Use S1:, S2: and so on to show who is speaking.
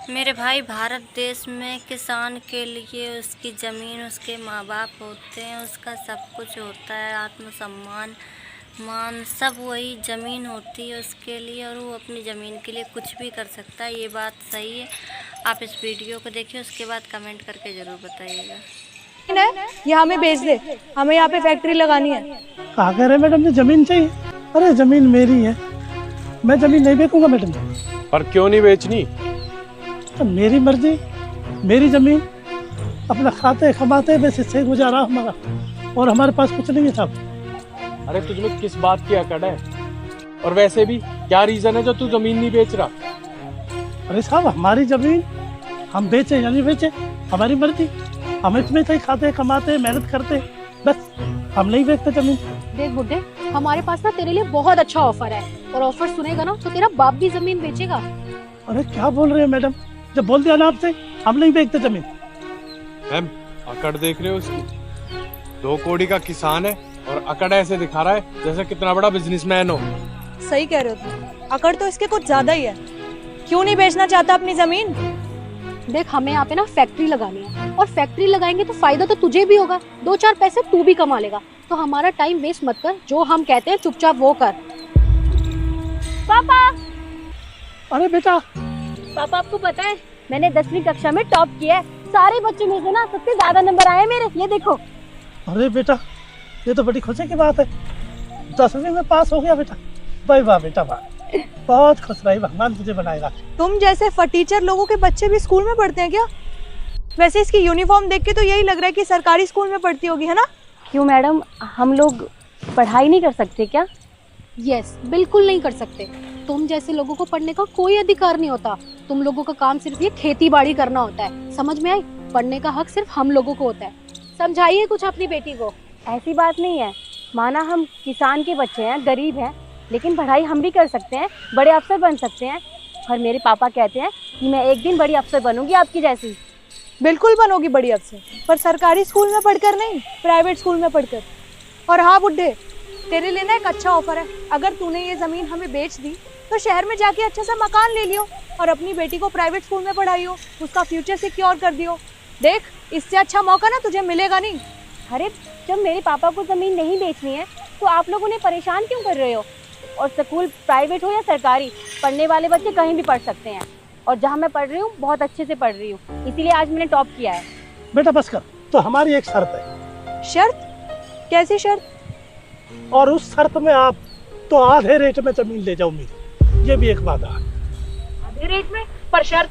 S1: मेरे भाई, भारत देश में किसान के लिए उसकी ज़मीन उसके माँ बाप होते हैं, उसका सब कुछ होता है, आत्मसम्मान मान सब वही ज़मीन होती है उसके लिए, और वो अपनी ज़मीन के लिए कुछ भी कर सकता है। ये बात सही है। आप इस वीडियो को देखिए, उसके बाद कमेंट करके ज़रूर बताइएगा।
S2: ये हमें बेच दे, हमें यहाँ पे फैक्ट्री लगानी है।
S3: कहा कह रहे मैडम, ने जमीन चाहिए? अरे जमीन मेरी है, मैं जमीन नहीं बेचूंगा मैडम।
S4: पर क्यों नहीं बेचनी?
S3: तो मेरी मर्जी, मेरी जमीन, अपना खाते कमाते बस इससे गुजारा हमारा, और हमारे पास कुछ नहीं है साहब।
S4: अरे तुझमें किस बात की अकड़ है? और वैसे भी क्या रीजन है जो तू जमीन नहीं बेच रहा?
S3: अरे साहब, हमारी जमीन हम बेचे या नहीं बेचे हमारी मर्जी, हम इसमें से खाते कमाते मेहनत करते, बस हम नहीं बेचते जमीन।
S2: देख बुड्ढे, हमारे पास ना तेरे लिए बहुत अच्छा ऑफर है, और ऑफर सुनेगा ना तो तेरा बाप भी जमीन बेचेगा।
S3: अरे क्या बोल रहे हैं मैडम, जब बोल दिया ना आपसे हम नहीं बेचते जमीन।
S4: मैम, अकड़ देख रहे हो उसकी? 2 करोड़ का किसान है और अकड़ ऐसे दिखा रहा है जैसे कितना बड़ा बिजनेसमैन हो।
S2: सही कह रहे हो तुम, अकड़ तो इसके कुछ ज्यादा ही है। क्यों नहीं बेचना चाहता अपनी जमीन? देख, हमें यहाँ पे ना फैक्ट्री लगानी है, और फैक्ट्री लगाएंगे तो फायदा तो तुझे भी होगा, 2-4 पैसे तू भी कमा लेगा। तो हमारा टाइम वेस्ट मत कर, जो हम कहते हैं चुपचाप वो कर। पापा!
S3: अरे बेटा,
S2: पापा, आपको पता है मैंने 10वीं कक्षा में टॉप किया है, सारे बच्चों में से ना सबसे ज्यादा नंबर आए मेरे, ये देखो।
S3: अरे बेटा, ये तो बड़ी खुशी की बात है, 10वीं में पास हो गया बेटा। भाई वाह बेटा वाह, बहुत खुश रही, भगवान तुझे बनाएगा।
S2: तुम जैसे फटीचर लोगों के बच्चे भी स्कूल में पढ़ते हैं क्या? वैसे इसकी यूनिफॉर्म देख के तो यही लग रहा है कि सरकारी स्कूल में पढ़ती होगी, है ना?
S5: क्यों मैडम, हम लोग पढ़ाई नहीं कर सकते क्या?
S2: यस, बिल्कुल नहीं कर सकते। तुम जैसे लोगों को पढ़ने का कोई अधिकार नहीं होता। तुम लोगों का काम सिर्फ ये खेती बाड़ी करना होता है, समझ में आई? पढ़ने का हक सिर्फ हम लोगों को होता है। समझाइए कुछ अपनी बेटी को।
S5: ऐसी बात नहीं है, माना हम किसान के बच्चे हैं, गरीब हैं, लेकिन पढ़ाई हम भी कर सकते हैं, बड़े अफसर बन सकते हैं। और मेरे पापा कहते हैं कि मैं एक दिन बड़ी अफसर बनूंगी आपकी जैसी।
S2: बिल्कुल बनोगी बड़ी अफसर, पर सरकारी स्कूल में पढ़कर नहीं, प्राइवेट स्कूल में पढ़कर। और हाँ बुड्ढे, तेरे लिए ना एक अच्छा ऑफर है। अगर तूने ये जमीन हमें बेच दी तो शहर में जाके अच्छा सा मकान ले लियो, और अपनी बेटी को प्राइवेट स्कूल में पढ़ाइयो, उसका फ्यूचर सिक्योर कर दियो। देख, इससे अच्छा मौका ना तुझे मिलेगा नहीं।
S5: अरे, जब मेरे पापा को ज़मीन नहीं बेचनी है तो आप लोग उन्हें परेशान क्यों कर रहे हो? और स्कूल प्राइवेट हो या सरकारी, पढ़ने वाले बच्चे कहीं भी पढ़ सकते हैं। और जहाँ मैं पढ़ रही हूँ बहुत अच्छे से पढ़ रही हूँ, इसीलिए आज मैंने टॉप किया है।
S3: बेटा बस कर, तो हमारी एक शर्त है।
S2: शर्त? कैसी शर्त?
S3: और उस शर्त में आप तो आधे रेट में जमीन ले जाओ मेरी, ये भी एक वादा है।
S2: आधे रेट में? पर शर्त